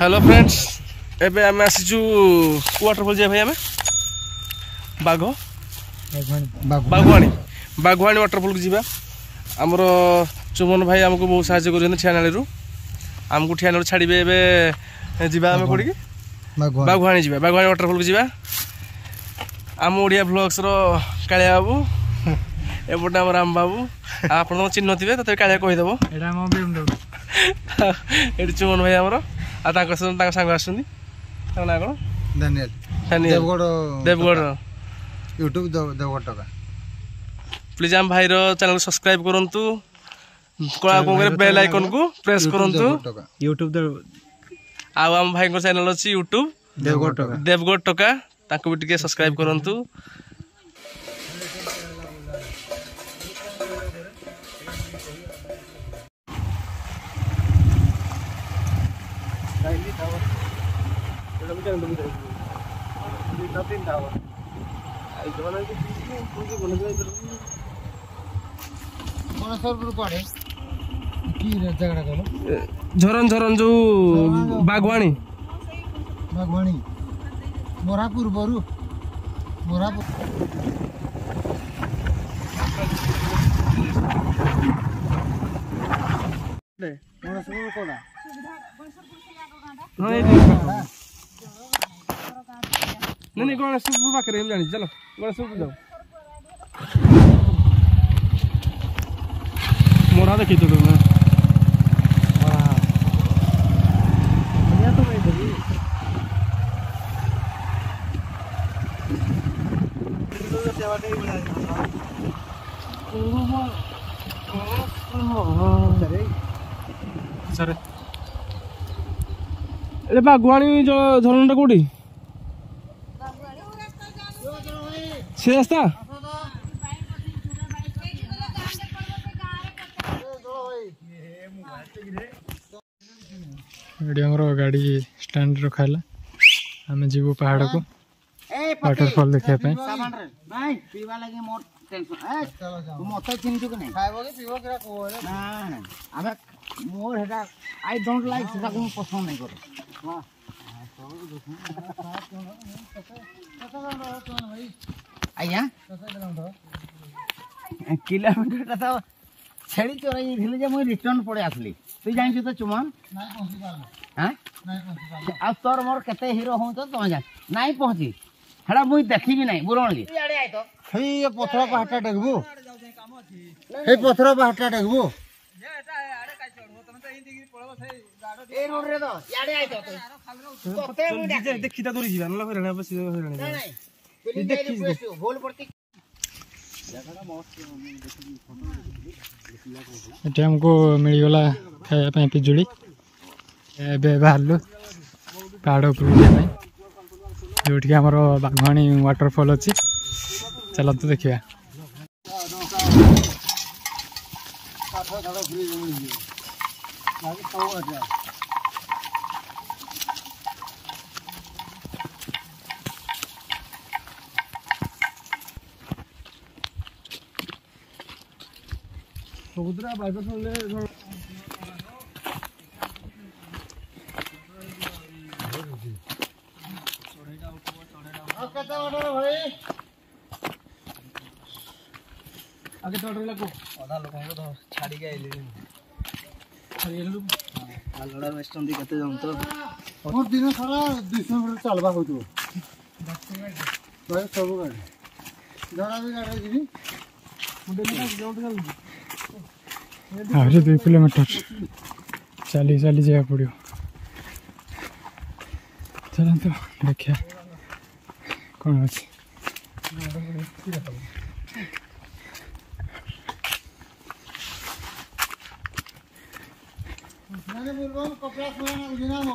Hello friends एबे आम आसीचु waterfall जाए भाई आम बाघवाणी बाघवाणी वाटरफॉल को जीवा आमर चुमन भाई आमको बहुत साहाଯ୍य कर ठियानाड़ी आमको ठियानाड़ी छाड़े एवं जीवा आम कौटी बाघवाणी जीवा बाघवाणी वाटरफॉल को जीवा आम ओडिया ब्लॉग्स रो कालिया बाबू एपटे आम राम बाबू आप चिन्ह थे तो कालिया कहीदेव ये चुमन भाई आमर सांग आसुँच ना कौन देवगढ़ यूट्यूब देवगढ़ टका प्लीज आम भाई चैनल सब्सक्राइब करूँ बेल आइकन को प्रेस करूँ यूट्यूब आम भाई चैनल अच्छी यूट्यूब देवगढ़ टका भी टिके सब्सक्राइब करूँ झरन झरन जो बागवाणी मोरापुर बरु मोरापुर नहीं गणेशपुर पाखे जानी चलो गणेशपुर जाओ मोरा देखी तो बागवाणी झरना कौटी से रास्ता गाड़ी स्टैंड रखा आम जीव पहाड़ को वाटरफॉल देखा आई डोंट लाइक पसंद नहीं कर आज्ञा किलोमीटर तो छेड़ी चोराई मुझे रिटर्न पड़े आसली तु जानी तो चुमन आ तोर मोर केते हीरो हूँ तो तुम जान नहीं पहुँची हेड़ा मुई देखी भी नहीं बुरणी पथर पहाटा देखबू पथर पहाटा देखबू देखी हमको मिलगला खाया पिजुड़ी बाहर पहाड़ उपर जो आमर बाघवाणी वाटरफॉल अच्छी चल तो देखा समुद्र बाइक आगे तो ऑर्डर लगो आधा लोगों को तो छाड़ी के आइले छाड़ी गेलु आलड़ा वेस्टर्न दी कते जम तो मोर दिन सारा 200 मीटर चलबा होतो तो सब गाड़ी जरा भी गाड़ी जीवी मुंडे में जोड़ गल आरे 2 किलोमीटर चली चली जाए पड़ियो चलन तो देखिए कौन अच्छे मैंने बोलबो कपड़ा पूरा ना उजिना हो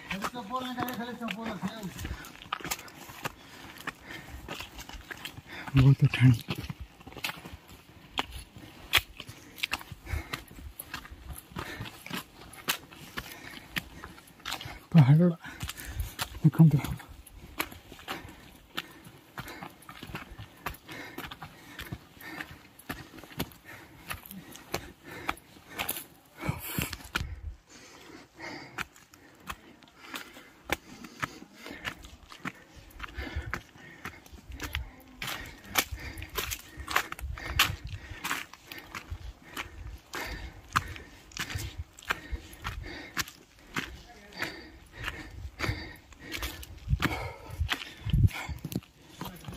खाली चप्पल ना खाली चप्पल रखे बहुत ठंड पहाड़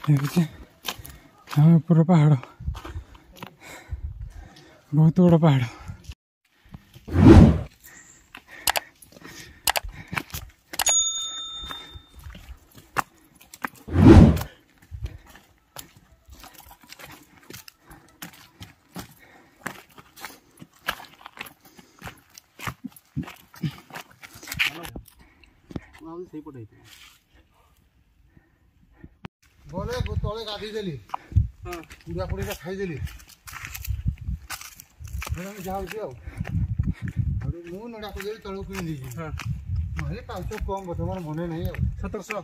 देखते हाँ पूरा पहाड़ बहुत बड़ा पहाड़ बोले तले गाधी देली हां पूरा पूरा खाई देली हम जाउछी आ मु नडा को देली तळो किन दीजी हां हे पाउचो कम बर्तमान मने नहीं आ 1700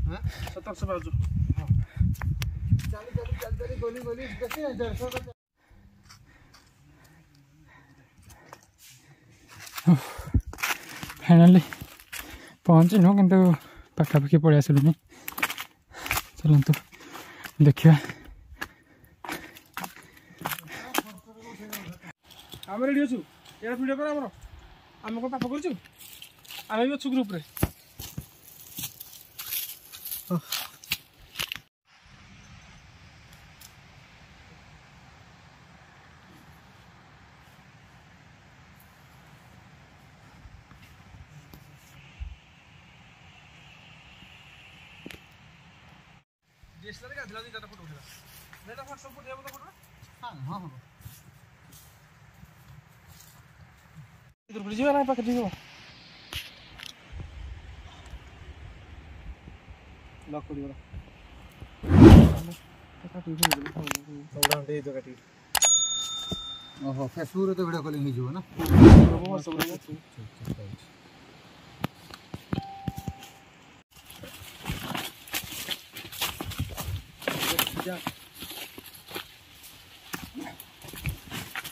हां 1700 पाउचो हां चली गोली गोली कैसे 150 का फाइनली पहुँचनु किंतु पाखापाखि पलि आसलुनी चलतु देखिए आम रेडी अच्छु ये वीडियो कर आम को पाप कर आम भी अच्छु ग्रुप रे डीएसएलआर का दिला दिन फोटो उठेला नेटा व्हाट्सएप पर देबो तो फोटो हां हां इधर पर जीवा ना पाके जीवा लॉक कर दियो काटी दे सोडा दे दो काटी ओहो फेसबुक रे तो वीडियो कॉलिंग ही जो ना वो सब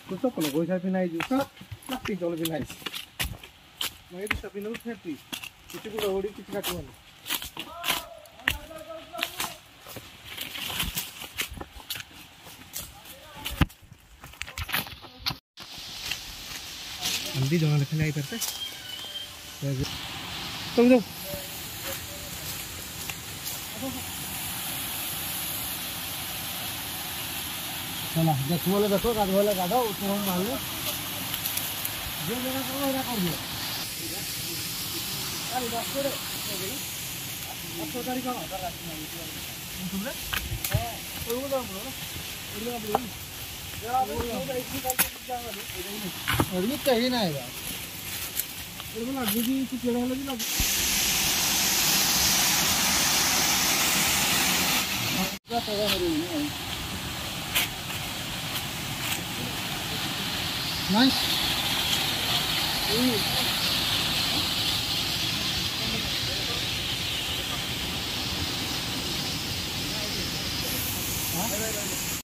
कुछ तो कोई गोइसा भी नहीं जो प्लास्टिक जल भी नहीं मैं तो सभी लोग फेरती किसी को ओडी किसी का टोन हल्दी जमा लिखने आई करते तुम जाओ चला देखो बोले देखो गाधो उठो हम मार ले जो जगह को ना कर दियो अरे बस करे अब तो गाड़ी का कर रहा है तुमने हां वो बोल रहा हूं ना बोल जरा वो इसी का जाएगा और ये कहीं ना आएगा और बोला गुजी कुछ जगह लगी ना क्या जगह मेरे नहीं Nice. Huh?